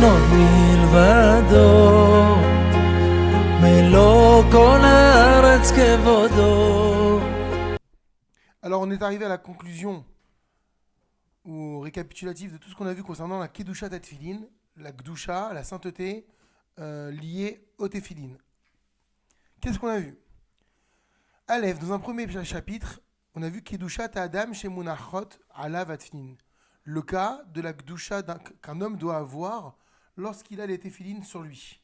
עוד מלבדו, מלוא כל הארץ כבודו. Alors on est arrivé à la conclusion ou au récapitulatif de tout ce qu'on a vu concernant la Kedusha Tefillin, la Gdusha, la sainteté liée au Tefillin. Qu'est-ce qu'on a vu? Aleph, dans un premier chapitre, on a vu Kedusha Ta'adam chez Munachot Alav Atfilin. Le cas de la Gdusha qu'un homme doit avoir lorsqu'il a les Tefillin sur lui.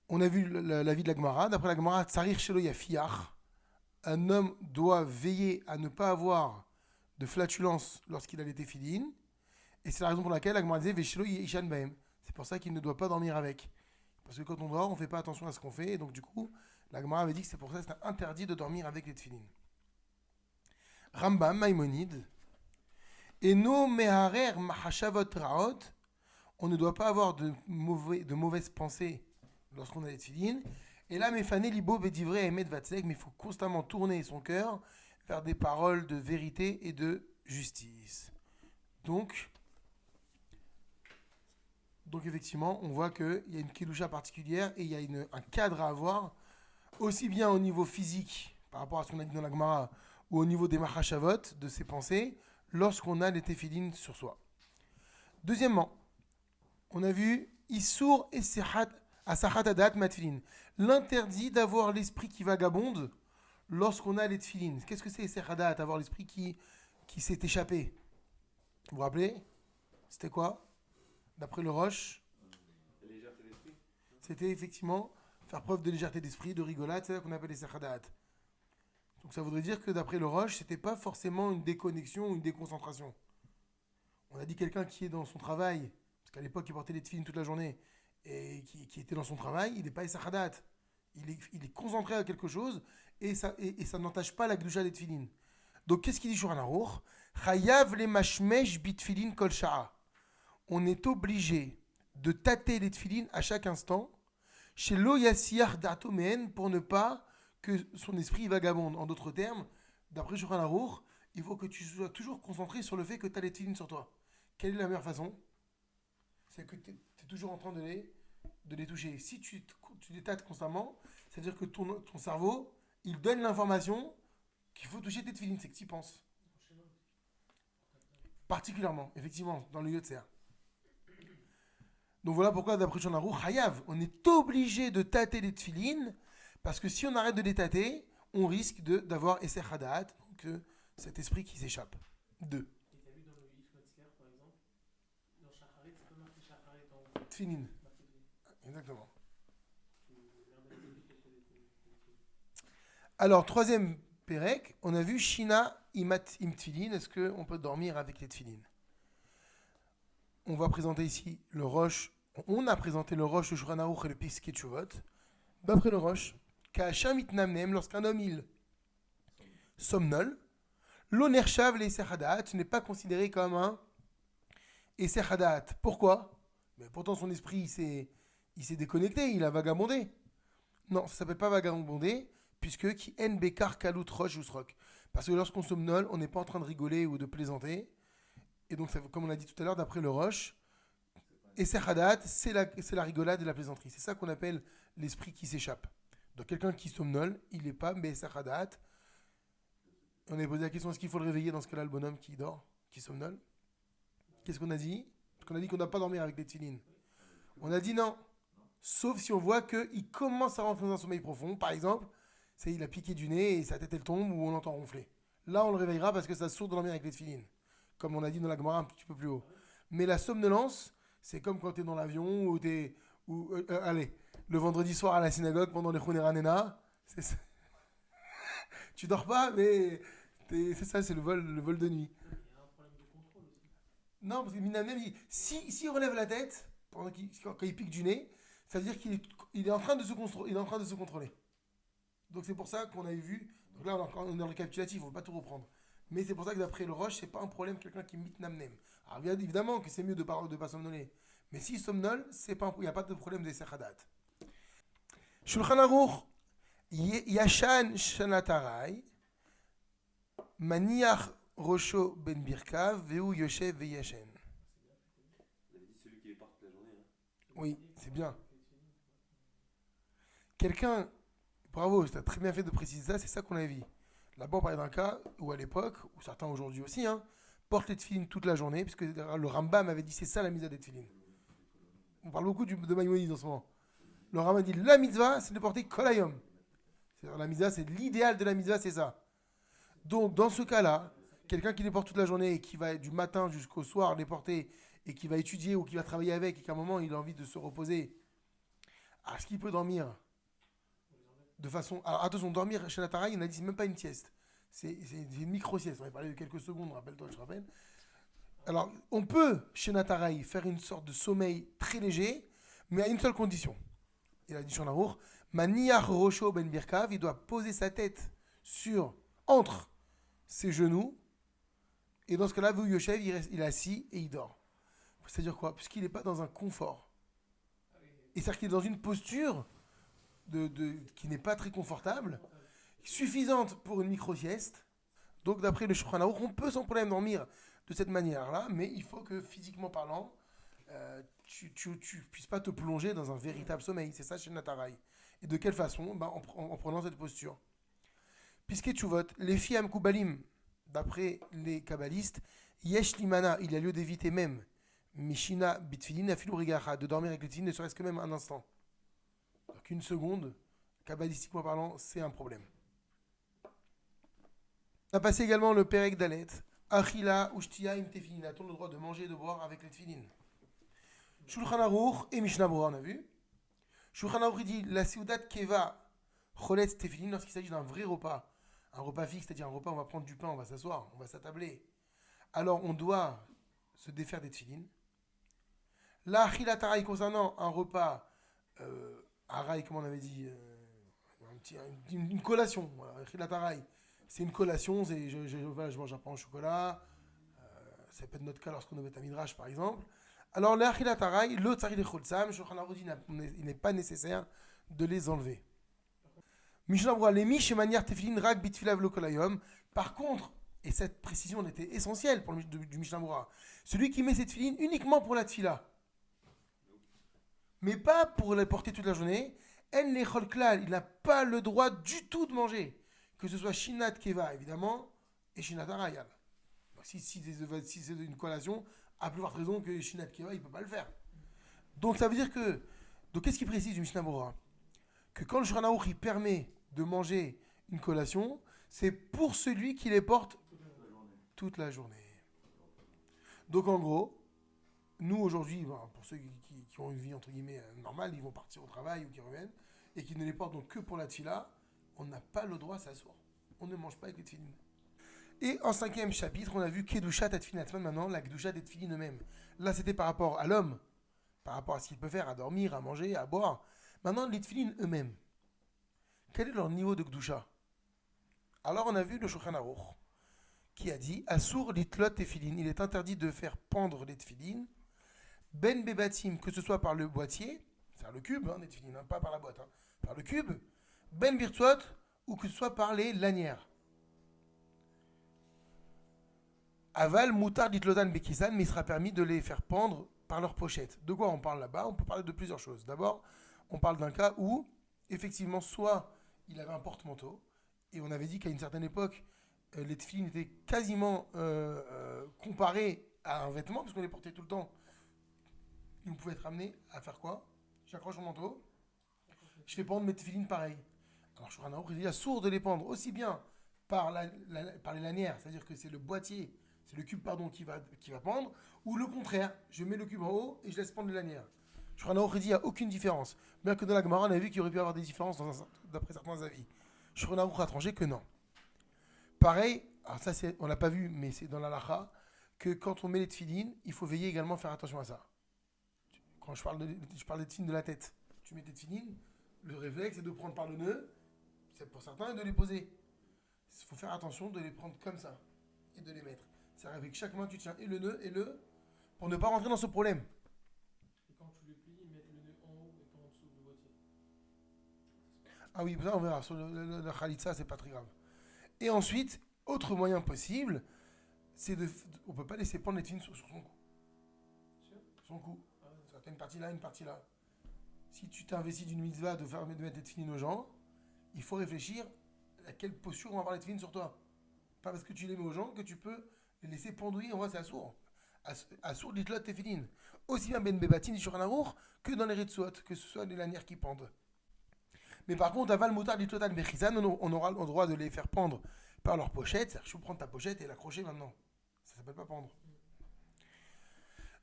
On a vu la vie de la Gemara. D'après la Gemara, Tsarir Shelo Yafiach. Un homme doit veiller à ne pas avoir de flatulence lorsqu'il a les Tefillin. Et c'est la raison pour laquelle la Gemara disait Veshelo Yishan Bahem. C'est pour ça qu'il ne doit pas dormir avec. Parce que quand on dort, on ne fait pas attention à ce qu'on fait. Et donc, du coup, la Gemara avait dit que c'est pour ça que c'est interdit de dormir avec les Tefillin. Rambam, Maïmonide. Eno Meharer Mahashavot Raot. On ne doit pas avoir de mauvaises pensées lorsqu'on a les Tefillin. Et là, Mefané Libo Bedivre Emet Vatzeg, mais il faut constamment tourner son cœur vers des paroles de vérité et de justice. Donc effectivement, on voit qu'il y a une Kedusha particulière et il y a un cadre à avoir, aussi bien au niveau physique, par rapport à ce qu'on a dit dans la Gemara, ou au niveau des Mahashavot, de ses pensées, lorsqu'on a les Tefillin sur soi. Deuxièmement, on a vu Issour et Asachat Adat Matfilin, l'interdit d'avoir l'esprit qui vagabonde lorsqu'on a les Tefillin. Qu'est-ce que c'est Asachat Adat, avoir l'esprit qui s'est échappé? Vous vous rappelez? C'était quoi? D'après le Roche, Légèreté d'esprit. c'était effectivement faire preuve de légèreté d'esprit, de rigolade, c'est ça qu'on appelle les Asachat. Donc ça voudrait dire que d'après le Roche, c'était pas forcément une déconnexion ou une déconcentration. On a dit quelqu'un qui est dans son travail, parce qu'à l'époque il portait les tefillin toute la journée, et qui était dans son travail, il n'est pas Essachadat. Il est concentré à quelque chose, et ça n'entache pas la Gdusha des tefillin. Donc qu'est-ce qu'il dit Shulchan Aruch? Chayav le mashmesh bitfilin kol sha'a. On est obligé de tâter les tefillin à chaque instant, chez lo yassiach dato mehen, pour ne pas que son esprit vagabonde. En d'autres termes, d'après Shulchan Aruch, il faut que tu sois toujours concentré sur le fait que tu as les tefillin sur toi. Quelle est la meilleure façon? C'est que tu es toujours en train de les toucher. Si tu les tâtes constamment, c'est-à-dire que ton cerveau, il donne l'information qu'il faut toucher tes tefillin, c'est que tu y penses. Particulièrement, effectivement, dans le Yotzer. Donc voilà pourquoi, d'après Shulchan Aruch, Hayav, on est obligé de tâter les tefillin, parce que si on arrête de les tâter, on risque d'avoir Esser Hadat, donc cet esprit qui s'échappe. 2. Et t'as vu dans le Yif Matzker, par exemple, dans Shacharit, c'est pas marqué Shacharit en Tefillin. Exactement. Alors, troisième Pérec, on a vu Shina Imat Im Tefillin. Est-ce qu'on peut dormir avec les Tefillin? On va présenter ici le Roche. On a présenté le Roche, le Shulchan Aruch et le Piskei Teshuvot. D'après le Roche, Ka'asham Itnamnem, lorsqu'un homme il somnole, l'onershav les Esser ce n'est pas considéré comme un Esser Hadat. Pourquoi? Mais pourtant son esprit il s'est déconnecté, il a vagabondé. Non, ça ne s'appelle pas vagabonder, puisque qui en bekar kalut roche usrok. Parce que lorsqu'on somnole, on n'est pas en train de rigoler ou de plaisanter. Et donc, comme on l'a dit tout à l'heure, d'après le Roche, Esser Hadat, c'est la rigolade et la plaisanterie. C'est ça qu'on appelle l'esprit qui s'échappe. Donc quelqu'un qui somnole, il n'est pas Esser Hadat. On a posé la question, est-ce qu'il faut le réveiller dans ce cas-là, le bonhomme qui dort, qui somnole? Qu'est-ce qu'on a dit? Parce qu'on a dit qu'on ne doit pas dormir avec des tefillin. On a dit non. Sauf si on voit qu'il commence à rentrer dans un sommeil profond. Par exemple, il a piqué du nez et sa tête elle tombe ou on l'entend ronfler. Là, on le réveillera parce que ça sourd de dormir avec les tefillin. Comme on a dit dans la Gemara un petit peu plus haut. Mais la somnolence, c'est comme quand tu es dans l'avion ou allez, le vendredi soir à la synagogue pendant les Chouner Hanena. Tu dors pas, mais c'est ça, c'est le vol de nuit. Il y a un problème de contrôle aussi. Non, parce que Minamem, s'il relève la tête, quand il pique du nez, ça veut dire qu'il est en train de se contrôler. Donc c'est pour ça qu'on avait vu, donc là on est dans le récapitulatif, on ne va pas tout reprendre. Mais c'est pour ça que d'après le Roche, c'est pas un problème quelqu'un qui mitnamnem. Alors évidemment que c'est mieux de pas somnoler. Mais s'il somnole, il n'y a pas de problème des Hadat. Shulchan Aruch, Yashan Shanatarai, Maniach Rosho Ben Birkav, Veu Yoshev Veyashen. Oui, c'est bien. Quelqu'un, bravo, tu as très bien fait de préciser ça, c'est ça qu'on a vu. Là-bas, on parlait d'un cas où à l'époque, ou certains aujourd'hui aussi, hein, portent les tefilines toute la journée, puisque le Rambam avait dit c'est ça la mitzvah des tefilines. On parle beaucoup de Maïmonide en ce moment. Le Rambam dit la mitzvah, c'est de porter kolayom. C'est-à-dire la mitzvah, c'est l'idéal de la mitzvah, c'est ça. Donc, dans ce cas-là, quelqu'un qui les porte toute la journée et qui va du matin jusqu'au soir les porter et qui va étudier ou qui va travailler avec et qu'à un moment il a envie de se reposer, est-ce qu'il peut dormir de façon. Alors attention, dormir chez la Taraï, on a dit c'est même pas une sieste. C'est une micro-sieste. On avait parlé de quelques secondes, rappelle-toi, je te rappelle. Alors, on peut, chez Nataraï, faire une sorte de sommeil très léger, mais à une seule condition. Il a dit sur Narour, Maniach Rosho Ben Birkav, il doit poser sa tête entre ses genoux, et dans ce cas-là, Vu Yoshev, il est assis et il dort. C'est-à-dire quoi? Puisqu'il n'est pas dans un confort. Et c'est-à-dire qu'il est dans une posture qui n'est pas très confortable, suffisante pour une micro-sieste. Donc, d'après le Shulchan Aruch, on peut sans problème dormir de cette manière-là, mais il faut que, physiquement parlant, tu puisses pas te plonger dans un véritable sommeil. C'est ça chez Nataraï. Et de quelle façon? En prenant cette posture. Puisque tu votes, les filles Amkoubalim, d'après les kabbalistes, Yesh Limana, il y a lieu d'éviter même, Mishina Bitfilin, Afilu Rigacha, de dormir avec les tefilin, ne serait-ce que même un instant. Donc une seconde, kabbalistiquement parlant, c'est un problème. On a passé également le Perek Dalet, Achila Ushtia im Tefilin, a-t-on le droit de manger et de boire avec les tefilin? Shulchan Aruch et Mishnah Berurah, on a vu. Shulchan Aruch dit la Seudat Keva Choletz Tefilin, lorsqu'il s'agit d'un vrai repas, un repas fixe, c'est-à-dire un repas où on va prendre du pain, on va s'asseoir, on va s'attabler. Alors on doit se défaire des tefilin. La Achila Taraï, concernant un repas, Araï, comme on avait dit, une collation. Voilà, Achila Taraï, c'est une collation, je mange un pain au chocolat, ça peut être notre cas lorsqu'on est au Beth Midrash par exemple. Alors, l'Achila Taraï, le Tsari de Cholzam, il n'est pas nécessaire de les enlever. Mishnah Berurah, les miches et manières tefilin rak bitfilav lo kolayom. Par contre, et cette précision était essentielle pour du Mishnah Berurah, celui qui met cette tefilin uniquement pour la tefila, mais pas pour la porter toute la journée, en lechol klal, il n'a pas le droit du tout de manger, que ce soit Shinat Keva évidemment et Shinat Arayal. Si c'est une collation, à plus forte raison que Shinat Keva, il ne peut pas le faire. Donc ça veut dire que. Donc qu'est-ce qu'il précise du Mishnah Berurah? Que quand le Shulchan Aruch permet de manger une collation, c'est pour celui qui les porte toute la journée. Donc en gros, nous aujourd'hui, pour ceux qui ont une vie entre guillemets normale, ils vont partir au travail ou qui reviennent, et qui ne les portent donc que pour la tefila, on n'a pas le droit à s'asseoir. On ne mange pas avec les tefilin. Et en 5e chapitre, on a vu Kedushat Tefilin Atman, maintenant la Kedushat des tefilin eux-mêmes. Là, c'était par rapport à l'homme, par rapport à ce qu'il peut faire, à dormir, à manger, à boire. Maintenant, les tefilin eux-mêmes, quel est leur niveau de Kedusha? Alors, on a vu le Shulchan Aruch qui a dit Asur litlot tefilin, il est interdit de faire pendre les tefilin, ben bebatim, que ce soit par le boîtier, c'est-à-dire le cube, des tefilin, pas par la boîte, par le cube, ben birtzot, ou que ce soit par les lanières. Aval, moutard, ditlotan, bekisan, mais il sera permis de les faire pendre par leur pochette. De quoi on parle là-bas? On peut parler de plusieurs choses. D'abord, on parle d'un cas où, effectivement, soit il avait un porte-manteau, et on avait dit qu'à une certaine époque, les tefilin étaient quasiment comparés à un vêtement, parce qu'on les portait tout le temps. Et on pouvait être amené à faire quoi? J'accroche mon manteau, je fais pendre mes tefilin pareil. Alors, Shulchan Aruch il dit sourd de les pendre aussi bien par les lanières, c'est-à-dire que c'est le boîtier, c'est le cube qui va pendre, ou le contraire, je mets le cube en haut et je laisse pendre les lanières. Shulchan Aruch il dit il n'y a aucune différence. Bien que dans la Gemara, on a vu qu'il y aurait pu y avoir des différences d'après certains avis. Shulchan Aruch a tranché que non. Pareil, alors ça on l'a pas vu, mais c'est dans la Lacha, que quand on met les tefilin, il faut veiller également à faire attention à ça. Quand je parle des tefilin de la tête, tu mets tes tefilin, le réflexe c'est de prendre par le nœud, c'est pour certains, et de les poser. Il faut faire attention de les prendre comme ça, et de les mettre. C'est-à-dire avec chaque main tu tiens et le nœud, pour ne pas rentrer dans ce problème. Et quand tu les plies, mettre le nœud en haut et pas en dessous du boîtier. Ah oui, ça on verra, sur le khalitsa c'est pas très grave. Et ensuite, autre moyen possible, c'est on ne peut pas laisser pendre les tefilin sur son cou. Sûr? Son cou. Ah ouais. Certaines partie là, une partie là. Si tu t'investis d'une mitzvah de mettre des tefilines aux gens, il faut réfléchir à quelle posture on va avoir les tefilines sur toi. Pas parce que tu les mets aux gens que tu peux les laisser pendouiller. On voit, c'est assourd. Assourd l'itlot tefilines. Aussi bien ben bebatin du Shulchan Aruch que dans les ritsuot, que ce soit les lanières qui pendent. Mais par contre, aval moutar l'itlot al bechizan, on aura le droit de les faire pendre par leur pochette. C'est-à-dire que je peux prendre ta pochette et l'accrocher maintenant. Ça s'appelle pas pendre.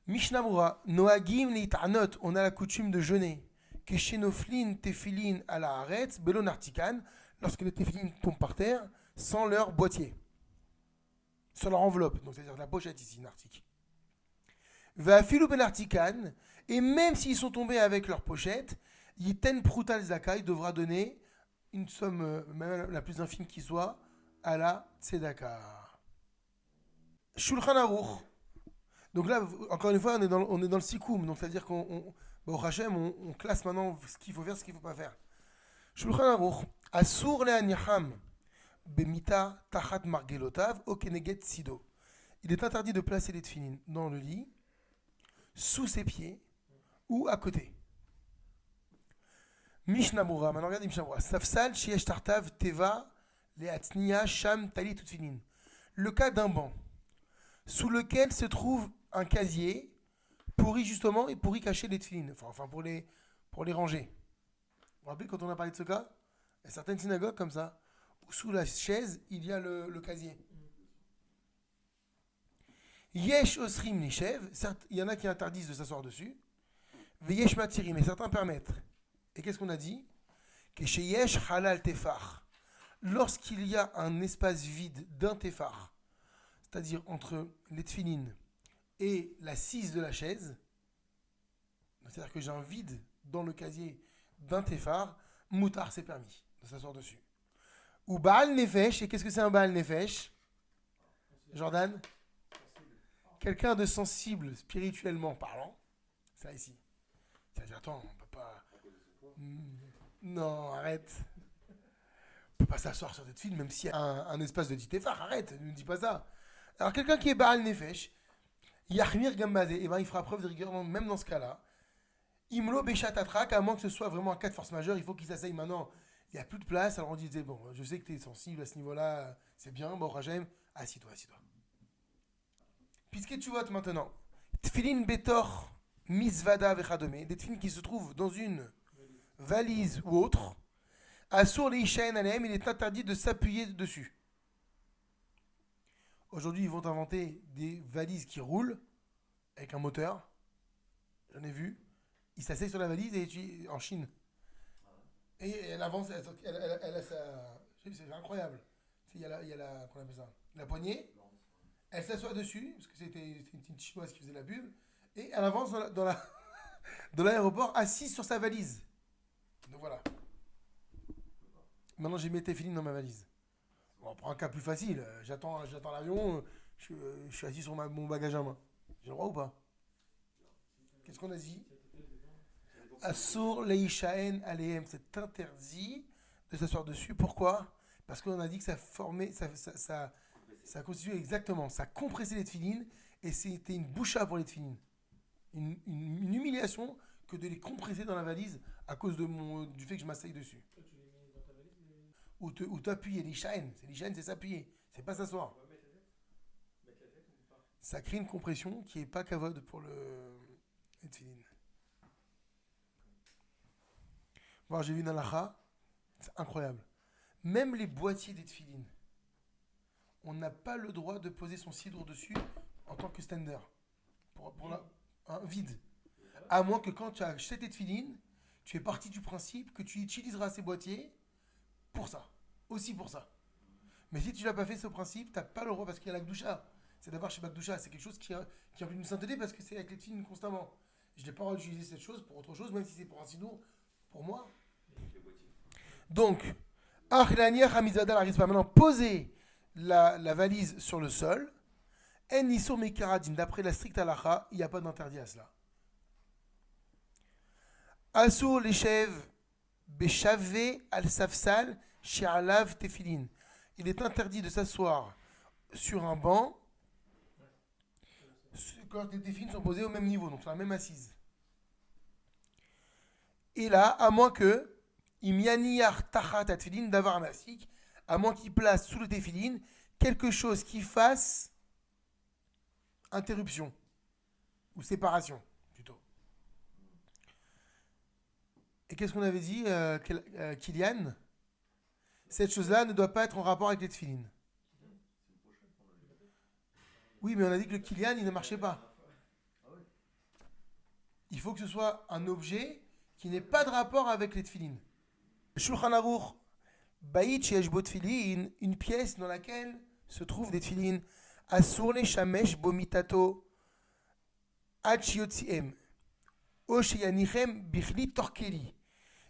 Mishnah Brura, Noagim li'tanot, on a la coutume de jeûner. Que shenoflin tefilin à la haaretz, belon artikan, lorsque les tefilin tombent par terre, sans leur boîtier, sans leur enveloppe, donc c'est-à-dire la pochette ici, une artique. Va'afilu ben artikan, et même s'ils sont tombés avec leur pochette, yiten prutal zakai devra donner une somme, même la plus infime qui soit, à la tzedaka. Shulchan Aruch. Donc là, encore une fois, on est dans le sikoum, donc c'est-à-dire au Hachem, on classe maintenant ce qu'il faut faire, ce qu'il ne faut pas faire. Shulchan Aruch, Asur le'anicham bemita tachat margelotav o keneget sido. Il est interdit de placer les tefilines dans le lit, sous ses pieds ou à côté. Mishnah Brura, maintenant regardez Mishnah Brura. Safsal sheyesh tartav teva le'atzniya sham talit tefilin. Le cas d'un banc sous lequel se trouve un casier pour y cacher les tefilines, enfin pour les ranger. Vous vous rappelez quand on a parlé de ce cas? Il y a certaines synagogues comme ça, où sous la chaise, il y a le casier. Yesh osrim lishev, il y en a qui interdisent de s'asseoir dessus. Veyesh matirim, et certains permettent. Et qu'est-ce qu'on a dit? Que chez yesh halal tefar, lorsqu'il y a un espace vide d'un tefar, c'est-à-dire entre les tefilines et l'assise de la chaise, c'est-à-dire que j'ai un vide dans le casier d'un tefar, moutar c'est permis de s'asseoir dessus. Ou Baal Nefesh, et qu'est-ce que c'est un Baal Nefesh? Jordan? Quelqu'un de sensible spirituellement parlant, ça ici. C'est-à-dire, attends, on peut pas. Non, arrête. On peut pas s'asseoir sur cette file, même s'il y a un espace de 10 tefar, arrête, ne me dis pas ça. Alors, quelqu'un qui est Baal Nefesh, Yachmir Gambazé, et ben il fera preuve de rigueur, même dans ce cas-là. Imlo Beshatatrak, à moins que ce soit vraiment un cas de force majeure, il faut qu'il s'asseye maintenant. Il n'y a plus de place, alors on disait, bon, je sais que tu es sensible à ce niveau-là, c'est bien, bon, Rajem, assis-toi. Puisque tu votes maintenant, Tfilin Betor Misvada Vechadome, des tfilin qui se trouvent dans une valise ou autre, Asur Leishaen Alem, il est interdit de s'appuyer dessus. Aujourd'hui, ils vont inventer des valises qui roulent avec un moteur. J'en ai vu. Ils s'asseyent sur la valise en Chine. Et elle avance, elle a sa. C'est incroyable. Il y a qu'on appelle ça, la poignée. Elle s'assoit dessus, parce que c'était une chinoise qui faisait la pub. Et elle avance dans l'aéroport, assise sur sa valise. Donc voilà. Maintenant, j'ai mis Tefilin dans ma valise. Bon, on prend un cas plus facile. J'attends l'avion, je suis assis sur mon bagage à main. J'ai le droit ou pas? Qu'est-ce qu'on a dit? Asur leishaen aleem, c'est interdit de s'asseoir dessus. Pourquoi? Parce qu'on a dit que ça constituait exactement, ça compressait les tefilines et c'était une boucha pour les tefilines. Une humiliation que de les compresser dans la valise à cause du fait que je m'asseye dessus. Toi, tu les mets dans ta valise Ou t'appuyer, l'ishaen, c'est s'appuyer, c'est pas s'asseoir. On va mettre la tête ou pas? Ça crée une compression qui est pas kavod pour les tefilines. Bon, j'ai vu une halakha, c'est incroyable. Même les boîtiers des tefilines, on n'a pas le droit de poser son sidre dessus en tant que stander. Vide. À moins que quand tu as acheté tes tefilines, tu es parti du principe que tu utiliseras ces boîtiers pour ça. Aussi pour ça. Mais si tu n'as pas fait ce principe, tu n'as pas le droit parce qu'il y a la Gdoucha. C'est d'abord chez Gdoucha, c'est quelque chose qui implique une sainteté parce que c'est avec les tefilines constamment. Je n'ai pas le droit d'utiliser cette chose pour autre chose, même si c'est pour un sidour, pour moi. Donc, maintenant, posez la valise sur le sol. En isur mekaradim, d'après la stricte halakha, il n'y a pas d'interdit à cela. Asur leshev beshave al safsal she'alav tefilin. Il est interdit de s'asseoir sur un banc quand les tefilines sont posées au même niveau, donc sur la même assise. Et là, à moins que, imyaniyar tachat atfilin, d'avoir un mastic, à moins qu'il place sous le téfilin quelque chose qui fasse interruption ou séparation plutôt. Et qu'est-ce qu'on avait dit, Kylian? Cette chose-là ne doit pas être en rapport avec les tefilines. Oui, mais on a dit que le Kylian, il ne marchait pas. Il faut que ce soit un objet qui n'ait pas de rapport avec les tefilines. Shulchan Aruch, Bayit sheyesh bo tefilin, une pièce dans laquelle se trouvent des tefilines. Asur le shamesh bo mitato ad shiyotziem. O sheyanichem bichli torkeli.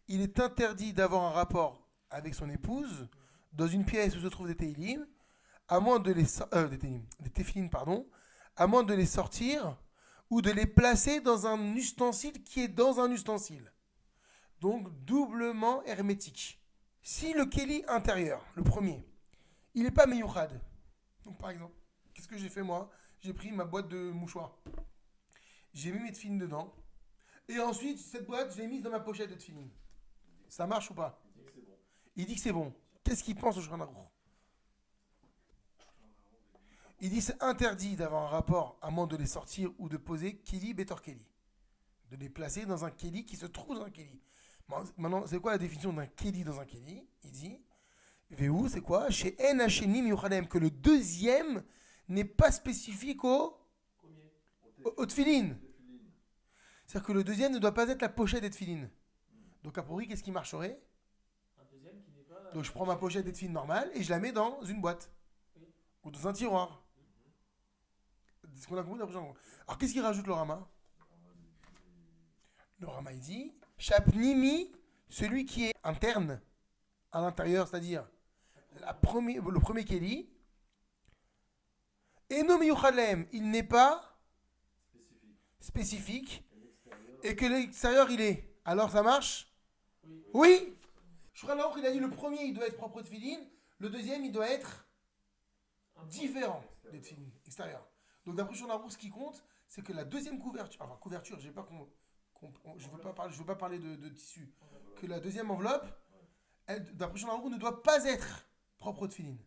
Il est interdit d'avoir un rapport avec son épouse dans une pièce où se trouvent des tefilines, à moins de les des tefilines, pardon, à moins de les sortir ou de les placer dans un ustensile qui est dans un ustensile. Donc doublement hermétique. Si le keli intérieur, le premier, il n'est pas meyouchad, donc par exemple, qu'est-ce que j'ai fait moi? J'ai pris ma boîte de mouchoirs, j'ai mis mes tefilines dedans, et ensuite cette boîte, je l'ai mise dans ma pochette de tefilines. Ça marche ou pas? Il dit que c'est bon. Qu'est-ce qu'il pense au Shulchan Aruch? Il dit c'est interdit d'avoir un rapport à moins de les sortir ou de poser keli betor keli. De les placer dans un keli qui se trouve dans un keli. Maintenant, c'est quoi la définition d'un keli dans un keli? Il dit, Véhou, c'est quoi? Chez En Hashenim Yuchadem, que le deuxième n'est pas spécifique au tefilin. C'est-à-dire que le deuxième ne doit pas être la pochette des tefilin. Donc, a priori, qu'est-ce qui marcherait? Un deuxième qui n'est pas. Donc, je prends ma pochette des tefilin normale et je la mets dans une boîte. Oui. Ou dans un tiroir. C'est ce qu'on a compris d'après Jean. Alors, qu'est-ce qu'il rajoute le Rama? Le Rama, il dit Shapnimi, celui qui est interne à l'intérieur, c'est-à-dire le premier Keli, Eno miyuchalem, il n'est pas spécifique, et que l'extérieur il est. Alors ça marche? Oui. Shulchan Aruch, il a dit le premier il doit être propre de tefilin, le deuxième il doit être différent des tefilin extérieurs. Donc d'après Shulchan Aruch, ce qui compte, c'est que la deuxième couverture, enfin couverture, je veux pas parler de tissu, que la deuxième enveloppe, elle, d'après Shulchan Aruch, ne doit pas être propre au tefilin.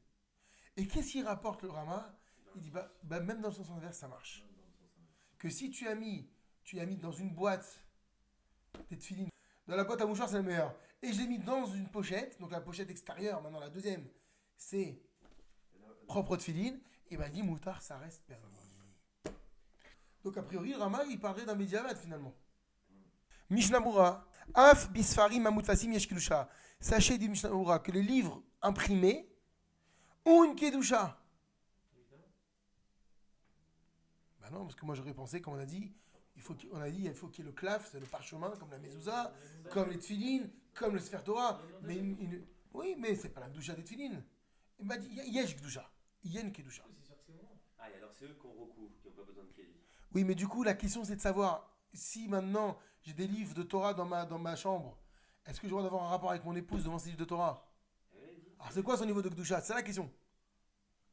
Et qu'est-ce qu'il rapporte le Rama? Il dit même dans le sens inverse, ça marche. Que si tu as mis dans une boîte des tefilin, dans la boîte à mouchoirs, c'est le meilleur. Et je l'ai mis dans une pochette, donc la pochette extérieure, maintenant la deuxième, c'est propre au tefilin, et ben dit moutar, ça reste permis. Donc a priori, le Rama, il parlerait d'un médiavat finalement. Mishnah Berurah, Af bisfarim amutfasim yesh kedusha. Sachez, dit Mishnah Berurah, que les livres imprimés ont une kedusha. Ben non, parce que moi j'aurais pensé, comme on a dit, il faut qu'il y ait le klaf, c'est le parchemin, comme la mezouza, comme les tefilin, comme le Sefer Torah. Mais oui, mais c'est pas la kedusha des tefilin. Il m'a dit, yesh kedusha. Il y a une kedusha. Ah, et alors c'est eux qu'on recouvre, qui n'ont pas besoin de keli. Oui, mais du coup, la question c'est de savoir si maintenant j'ai des livres de Torah dans ma chambre, est-ce que j'ai le droit d'avoir un rapport avec mon épouse devant ces livres de Torah? Alors c'est quoi son niveau de kedusha? C'est la question.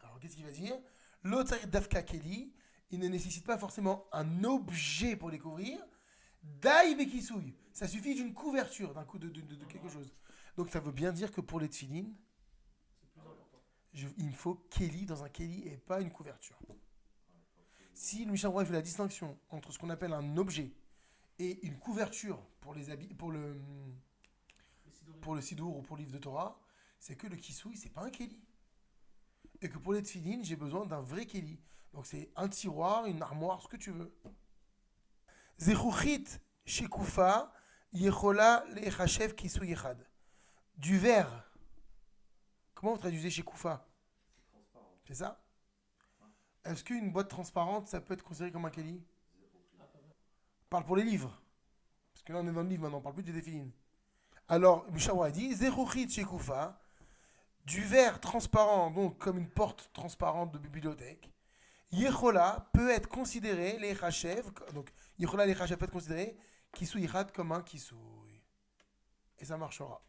Alors qu'est-ce qu'il va dire? L'autre dafka keli, il ne nécessite pas forcément un objet pour les couvrir. Dai bekisouy, ça suffit d'une couverture, d'un coup de quelque chose. Donc ça veut bien dire que pour les tefilin, il me faut keli dans un keli et pas une couverture. Si le Mishnah Berurah fait la distinction entre ce qu'on appelle un objet et une couverture pour les habits, pour le sidour ou pour le livre de Torah, c'est que le kisouy, c'est pas un keli. Et que pour les tefilin, j'ai besoin d'un vrai keli. Donc c'est un tiroir, une armoire, ce que tu veux. Zechuchit shekufa yechola lechachev kisouy echad. Du verre. Comment vous traduisez shekufa? C'est ça? Est-ce qu'une boîte transparente, ça peut être considéré comme un keli? Parle pour les livres. Parce que là, on est dans le livre maintenant, on parle plus des tefilin. Alors, Mishnah Berurah dit Zechuchit shekufa, du verre transparent, donc comme une porte transparente de bibliothèque. Yechola peut être considéré, les chachev, donc Yechola les chachev peut être considéré kisouy echad comme un kisouy. Et ça marchera.